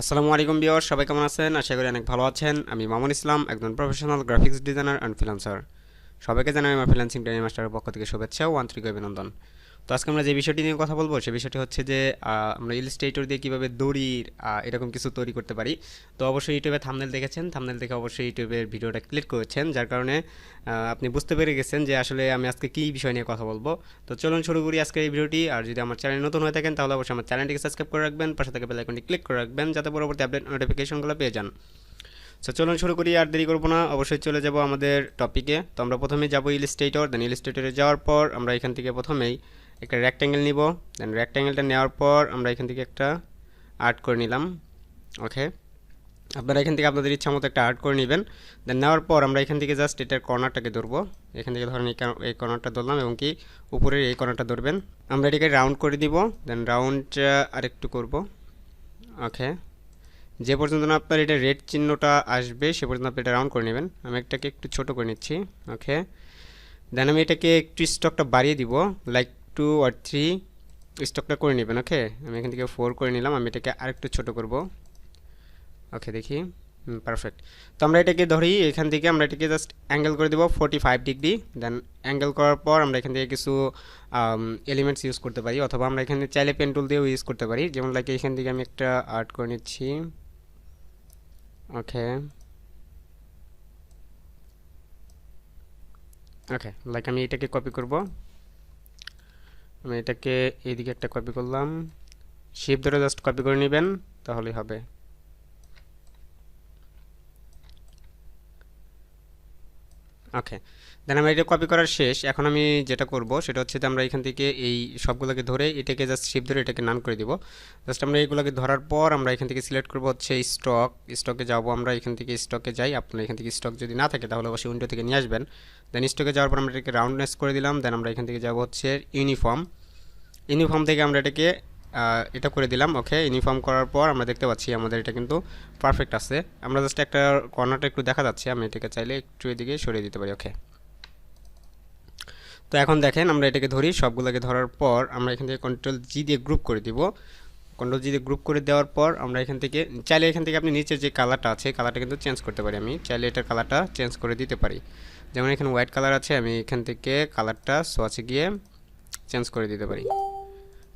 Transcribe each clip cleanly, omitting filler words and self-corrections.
আসসালামু আলাইকুম ভিউয়ার, সবাই কেমন আছেন? আশা করি অনেক ভালো আছেন। আমি মামুন ইসলাম, একজন professional graphics designer and freelancer. সবাইকে জানাই আমার ফ্রিল্যান্সিং ট্রেনিং মাস্টারের পক্ষ থেকে শুভেচ্ছা ও আন্তরিক অভিনন্দন। তো আজকে আমরা যে বিষয়টি নিয়ে কথা বলবো সেই বিষয়টি হচ্ছে যে আমরা ইলাস্ট্রেটর দিয়ে কীভাবে দড়ির এরকম কিছু তৈরি করতে পারি। তো অবশ্যই ইউটিউবে থাম্বনেল দেখেছেন, থাম্বনেল দেখে অবশ্যই ইউটিউবের ভিডিওটা ক্লিক করেছেন, যার কারণে আপনি বুঝতে পেরে গেছেন যে আসলে আমি আজকে কী বিষয় নিয়ে কথা বলবো। তো চলুন শুরু করি আজকে এই ভিডিওটি। আর যদি আমার চ্যানেল নতুন হয়ে থাকেন তাহলে অবশ্যই আমার চ্যানেলটিকে সাবস্ক্রাইব করে রাখবেন, পাশে থেকে বেল আইকনটি ক্লিক করে রাখবেন যাতে পরবর্তী আপডেট নোটিফিকেশনগুলো পেয়ে যান। সো চলুন শুরু করি, আর দেরি করবো না, অবশ্যই চলে যাব আমাদের টপিকে। তো আমরা প্রথমে যাব ইলাস্ট্রেটর, দেন ইলাস্ট্রেটরে যাওয়ার পর আমরা এখান থেকে প্রথমেই একটা রেক্ট্যাঙ্গেল নিব। দেন রেক্ট্যাঙ্গেলটা নেওয়ার পর আমরা এখান থেকে একটা আর্ট করে নিলাম। ওকে, আপনারা এখান থেকে আপনাদের ইচ্ছা মতো একটা আর্ট করে নেবেন। দেন নেওয়ার পর আমরা এখান থেকে জাস্ট এটার কর্নারটাকে ধরবো। এখান থেকে ধরেন এই কর্নারটা ধরলাম এবং কি উপরের এই কর্নারটা ধরবেন। আমরা এটাকে রাউন্ড করে দিব। দেন রাউন্ড আরেকটু করব। ওকে, যে পর্যন্ত না আপনার এটা রেড চিহ্নটা আসবে সে পর্যন্ত আপনি এটা রাউন্ড করে নেবেন। আমি এটাকে একটু ছোট করে নিচ্ছি। ওকে, দেন আমি এটাকে একটু স্টকটা বাড়িয়ে দিব, লাইক 2 or 3 স্টকটা করে নেবেন। ওকে, আমি এখান থেকে 4 করে নিলাম। আমি এটাকে আরেকটু ছোট করব। ওকে, দেখি, পারফেক্ট। তো আমরা এটাকে ধরি, এখান থেকে আমরা এটাকে জাস্ট অ্যাঙ্গেল করে দেবো 45 ডিগ্রি। দেন অ্যাঙ্গেল করার পর আমরা এখান থেকে কিছু এলিমেন্টস ইউজ করতে পারি, অথবা আমরা এখানে চাইলে পেন টুল দিয়েও ইউজ করতে পারি। যেমন লাইক এখান থেকে আমি একটা আর্ট করে নিচ্ছি। ওকে, ওকে, লাইক আমি এটাকে কপি করব। আমি এটাকে এইদিকে একটা কপি করলাম, শিপ ধরে জাস্ট কপি করে নেবেন, তাহলেই হবে। ওকে, দেন আমার এটা কপি করার শেষ। এখন আমি যেটা করব সেটা হচ্ছে যে আমরা এখান থেকে এই সবগুলোকে ধরে এটাকে জাস্ট শিপ ধরে এটাকে নান করে দিব। জাস্ট আমরা এইগুলোকে ধরার পর আমরা এখান থেকে সিলেক্ট করব হচ্ছে স্টকে যাব। আমরা এখান থেকে স্টকে যাই। আপনার এখান থেকে স্টক যদি না থাকে তাহলে অবশ্যই উইন্ডো থেকে নিয়ে আসবেন। দেন স্টকে যাওয়ার পর আমরা এটাকে রাউন্ডনেস করে দিলাম। দেন আমরা এখান থেকে যাব হচ্ছে ইউনিফর্ম থেকে আমরা এটাকে এটা করে দিলাম। ওকে, ইউনিফর্ম করার পর আমরা দেখতে পাচ্ছি আমাদের এটা কিন্তু পারফেক্ট আছে। আমরা জাস্ট একটা কর্নারটা একটু দেখা যাচ্ছে, আমি এটাকে চাইলে একটু এদিকে সরিয়ে দিতে পারি। ওকে, তো এখন দেখেন আমরা এটাকে ধরি, সবগুলোকে ধরার পর আমরা এখান থেকে কন্ট্রোল জি দিয়ে গ্রুপ করে দিব। কন্ট্রোল জি দিয়ে গ্রুপ করে দেওয়ার পর আমরা এখান থেকে চাইলে এখান থেকে আপনি নিচের যে কালারটা আছে কালারটা কিন্তু চেঞ্জ করতে পারি। আমি চাইলে এটার কালারটা চেঞ্জ করে দিতে পারি। যেমন এখানে হোয়াইট কালার আছে, আমি এখান থেকে কালারটা সোয়াচে গিয়ে চেঞ্জ করে দিতে পারি।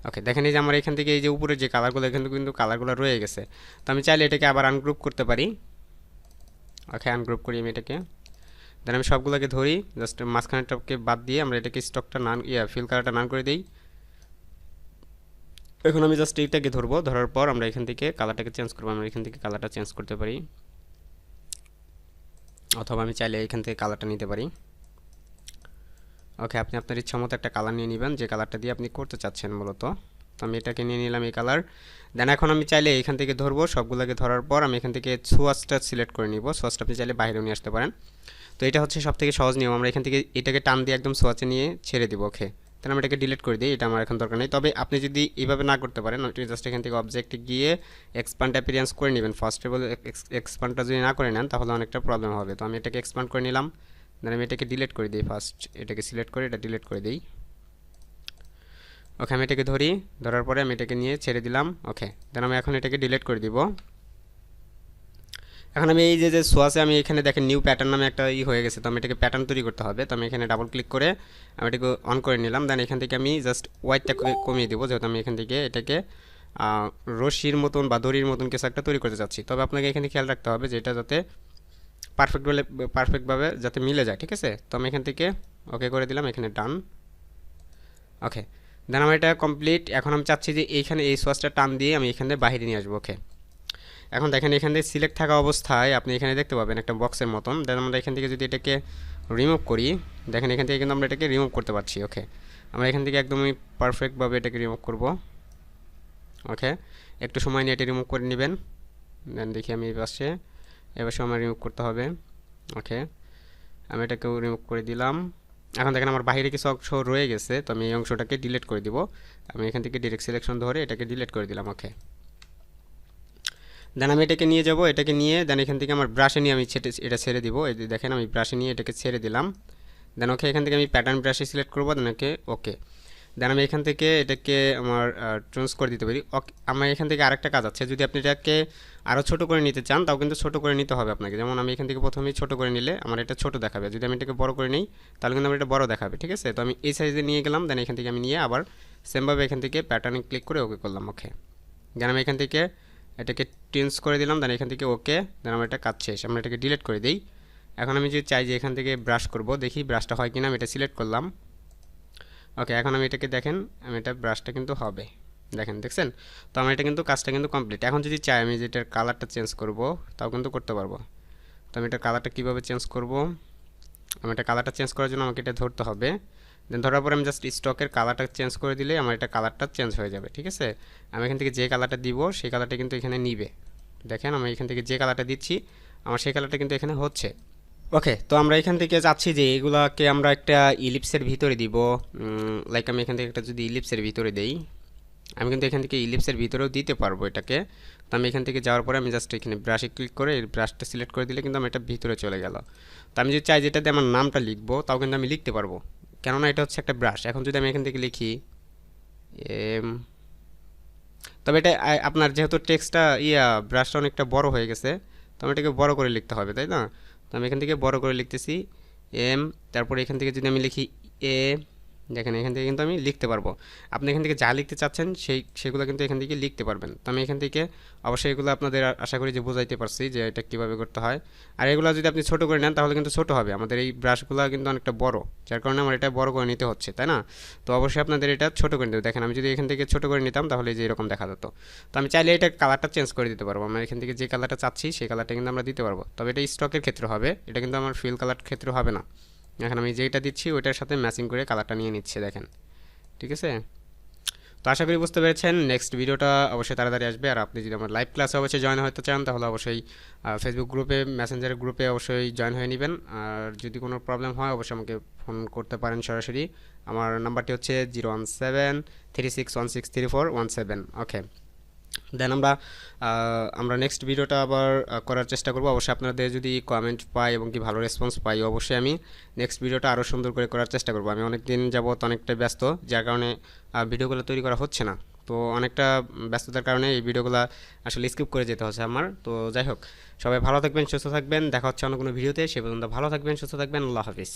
ওকে, দেখেন এই যে আমার এখান থেকে এই যে উপরে যে কালারগুলো এখানে কিন্তু কালারগুলো রয়ে গেছে। তো আমি চাইলে এটাকে আবার আনগ্রুপ করতে পারি। ওকে, আনগ্রুপ করি আমি এটাকে। দেন আমি সবগুলোকে ধরি, জাস্ট মাঝখানেরটাকে বাদ দিয়ে আমরা এটাকে স্টকটা নান ফিল কালারটা নান করে দিই। এখন আমি জাস্ট এইটাকে ধরবো, ধরার পর আমরা এখান থেকে কালারটাকে চেঞ্জ করবো। আমরা এখান থেকে কালারটা চেঞ্জ করতে পারি, অথবা আমি চাইলে এখান থেকে কালারটা নিতে পারি। ওকে, আপনি আপনার ইচ্ছা মতো একটা কালার নিয়ে নেবেন যে কালারটা দিয়ে আপনি করতে চাচ্ছেন মূলত। তো আমি এটাকে নিয়ে নিলাম এই কালার। দেন এখন আমি চাইলে এখান থেকে ধরবো, সবগুলোকে ধরার পর আমি এখান থেকে সোয়াচটা সিলেক্ট করে নিব। সোয়াচটা আপনি চাইলে বাইরেও নিয়ে আসতে পারেন। তো এটা হচ্ছে সবথেকে সহজ নিয়ম। আমরা এখান থেকে এটাকে টান দিয়ে একদম সোয়াচে নিয়ে ছেড়ে দিব। ওকে, তাহলে আমি এটাকে ডিলিট করে দিই, এটা আমার এখন দরকার নেই। তবে আপনি যদি এইভাবে না করতে পারেন, আপনি জাস্ট এখান থেকে অবজেক্টে গিয়ে এক্সপান্ড অ্যাপিয়ারেন্স করে নেবেন। ফার্স্ট অফ অল এক্সপান্ডটা যদি না করে নেন তাহলে অনেকটা প্রবলেম হবে। তো আমি এটাকে এক্সপান্ড করে নিলাম। দেন আমি এটাকে ডিলিট করে দিই। ফার্স্ট এটাকে সিলেক্ট করে এটা ডিলিট করে দিই। ওকে, আমি এটাকে ধরি, ধরার পরে আমি এটাকে নিয়ে ছেড়ে দিলাম। ওকে, দেন আমি এখন এটাকে ডিলিট করে দিব। এখন আমি এই যে সোয়াসে আমি এখানে দেখেন নিউ প্যাটার্ন নামে একটা হয়ে গেছে। তো আমি এটাকে প্যাটার্ন তৈরি করতে হবে। তো আমি এখানে ডাবল ক্লিক করে আমি এটাকে অন করে নিলাম। দেন এখান থেকে আমি জাস্ট ওয়াইটটা কমিয়ে দেবো, যেহেতু আমি এখান থেকে এটাকে রশির মতন বা দড়ির মতন কিছু একটা তৈরি করতে চাচ্ছি। তবে আপনাকে এখানে খেয়াল রাখতে হবে যে এটা যাতে পারফেক্টভাবে যাতে মিলে যায়। ঠিক আছে, তো আমি এখান থেকে ওকে করে দিলাম, এখানে ডান। ওকে, দেন আমার এটা কমপ্লিট। এখন আমি চাচ্ছি যে এইখানে এই সোয়াসটা টান দিয়ে আমি এখানে বাইরে নিয়ে আসবো। ওকে, এখন দেখেন এখান থেকে সিলেক্ট থাকা অবস্থায় আপনি এখানে দেখতে পাবেন একটা বক্সের মতন। দেন আমরা এখান থেকে যদি এটাকে রিমুভ করি, দেখেন এখান থেকে কিন্তু আমরা এটাকে রিমুভ করতে পারছি। ওকে, আমরা এখান থেকে একদমই পারফেক্টভাবে এটাকে রিমুভ করব। ওকে, একটু সময় নিয়ে এটা রিমুভ করে নেবেন। দেন দেখি আমি এবার সময় রিমুভ করতে হবে। ওকে, আমি এটাকেও রিমুভ করে দিলাম। এখন দেখেন আমার বাইরে কিছু অংশ রয়ে গেছে, তো আমি এই অংশটাকে ডিলিট করে দিব। আমি এখান থেকে ডিরেক্ট সিলেকশন ধরে এটাকে ডিলিট করে দিলাম। ওকে, দেন আমি এটাকে নিয়ে যাব, এটাকে নিয়ে দেন এখান থেকে আমার ব্রাশে নিয়ে আমি এটা ছেড়ে দিব। এই যে দেখেন আমি ব্রাশে নিয়ে এটাকে ছেড়ে দিলাম। দেন ওকে, এখান থেকে আমি প্যাটার্ন ব্রাশে সিলেক্ট করবো। দেন ওকে, দেন আমি এখান থেকে এটাকে আমার ট্রান্স করে দিতে পারি। ওকে, আমার এখান থেকে আরেকটা কাজ আছে, যদি আপনি এটাকে আরও ছোট করে নিতে চান তাও কিন্তু ছোট করে নিতে হবে আপনাকে। যেমন আমি এখান থেকে প্রথমেই ছোট করে নিলে আমার এটা ছোট দেখাবে, যদি আমি এটাকে বড় করে নিই তাহলে কিন্তু আমার এটা বড় দেখাবে, ঠিক আছে। তো আমি এই সাইজে নিয়ে গেলাম, দেন এখান থেকে আমি নিয়ে আবার সেমভাবে এখান থেকে প্যাটার্নে ক্লিক করে ওকে করলাম। ওকে, দেন আমি এখান থেকে এটাকে চেঞ্জ করে দিলাম, দেন এখান থেকে ওকে, দেন আমার এটা কাজ শেষ। আমরা এটাকে ডিলিট করে দিই। এখন আমি যদি চাই যে এখান থেকে ব্রাশ করব, দেখি ব্রাশটা হয় কিনা। আমি এটা সিলেক্ট করলাম। ওকে, এখন আমি এটাকে দেখেন, আমি এটা ব্রাশটা কিন্তু হবে, দেখেন, দেখছেন। তো আমার এটা কিন্তু কাজটা কিন্তু কমপ্লিট। এখন যদি চাই আমি যেটার কালারটা চেঞ্জ করব তাও কিন্তু করতে পারবো। তো আমি এটার কালারটা কীভাবে চেঞ্জ করব, আমি এটা কালারটা চেঞ্জ করার জন্য আমাকে এটা ধরতে হবে। দেন ধরার পরে আমি জাস্ট স্টকের কালারটা চেঞ্জ করে দিলে আমার এটা কালারটা চেঞ্জ হয়ে যাবে, ঠিক আছে। আমি এখান থেকে যে কালারটা দিব সেই কালারটা কিন্তু এখানে নিবে। দেখেন আমি এখান থেকে যে কালারটা দিচ্ছি আমার সেই কালারটা কিন্তু এখানে হচ্ছে। ওকে, তো আমরা এখান থেকে চাচ্ছি যে এগুলাকে আমরা একটা ইলিপসের ভিতরে দিব। লাইক আমি এখান থেকে একটা যদি ইলিপসের ভিতরে দেই, আমি কিন্তু এখান থেকে ইলিপসের ভিতরেও দিতে পারবো এটাকে। তো আমি এখান থেকে যাওয়ার পরে আমি জাস্ট এখানে ব্রাশে ক্লিক করে এই ব্রাশটা সিলেক্ট করে দিলে কিন্তু আমার এটা ভিতরে চলে গেল। তো আমি যদি চাই যেটাতে আমার নামটা লিখবো তাও কিন্তু আমি লিখতে পারবো, কেননা এটা হচ্ছে একটা ব্রাশ। এখন যদি আমি এখান থেকে লিখি এম, তবে এটা আপনার যেহেতু টেক্সটটা ব্রাশটা অনেকটা বড় হয়ে গেছে, তো আমি এটাকে বড় করে লিখতে হবে, তাই না। তো আমি এখান থেকে বড় করে লিখতেছি এম, তারপরে এখান থেকে যদি আমি লিখি এ, দেখেন এখান থেকে কিন্তু আমি লিখতে পারবো। আপনি এখান থেকে যা লিখতে চাচ্ছেন সেগুলো কিন্তু এখান থেকে লিখতে পারবেন। তো আমি এখান থেকে অবশ্যই এগুলো আপনাদের আশা করি যে বোঝাইতে পারছি যে এটা কীভাবে করতে হয়। আর এগুলো যদি আপনি ছোটো করে নেন তাহলে কিন্তু ছোটো হবে, আমাদের এই ব্রাশগুলো কিন্তু অনেকটা বড়, যার কারণে আমার এটা বড় করে নিতে হচ্ছে, তাই না। তো অবশ্যই আপনাদের এটা ছোটো করে নিতে, দেখেন আমি যদি এখান থেকে ছোটো করে নিতাম তাহলে যে এরকম দেখা যেত। তো আমি চাইলে এটা কালারটা চেঞ্জ করে দিতে পারবো, আমরা এখান থেকে যে কালারটা চাচ্ছি সেই কালারটা কিন্তু আমরা দিতে পারবো। তবে এটা স্টকের ক্ষেত্রে হবে, এটা কিন্তু আমার ফিল কালার ক্ষেত্রে হবে না। এখন আমি যেটা দিচ্ছি ওইটার সাথে ম্যাচিং করে কালারটা নিয়ে নিচ্ছে, দেখেন, ঠিক আছে। তো আশা করি বুঝতে পেরেছেন। নেক্সট ভিডিওটা অবশ্যই তাড়াতাড়ি আসবে। আর আপনি যদি আমার লাইভ ক্লাসে অবশ্যই জয়েন হতে চান তাহলে অবশ্যই ফেসবুক গ্রুপে, মেসেঞ্জার গ্রুপে অবশ্যই জয়েন হয়ে নেবেন। আর যদি কোনো প্রবলেম হয় অবশ্যই আমাকে ফোন করতে পারেন সরাসরি। আমার নাম্বারটি হচ্ছে 01736163417। ওকে, দেন আমরা নেক্সট ভিডিওটা আবার করার চেষ্টা করব। অবশ্যই আপনাদের যদি কমেন্ট পাই এবং কি ভালো রেসপন্স পাই অবশ্যই আমি নেক্সট ভিডিওটা আরও সুন্দর করে করার চেষ্টা করব। আমি অনেক দিন যাবত অনেকটা ব্যস্ত, যার কারণে ভিডিওগুলো তৈরি করা হচ্ছে না। তো অনেকটা ব্যস্ততার কারণে এই ভিডিওগুলো আসলে স্কিপ করে যেতে হচ্ছে আমার। তো যাই হোক, সবাই ভালো থাকবেন, সুস্থ থাকবেন, দেখা হচ্ছে অন্য কোনো ভিডিওতে। সে পর্যন্ত ভালো থাকবেন, সুস্থ থাকবেন, আল্লাহ হাফিজ।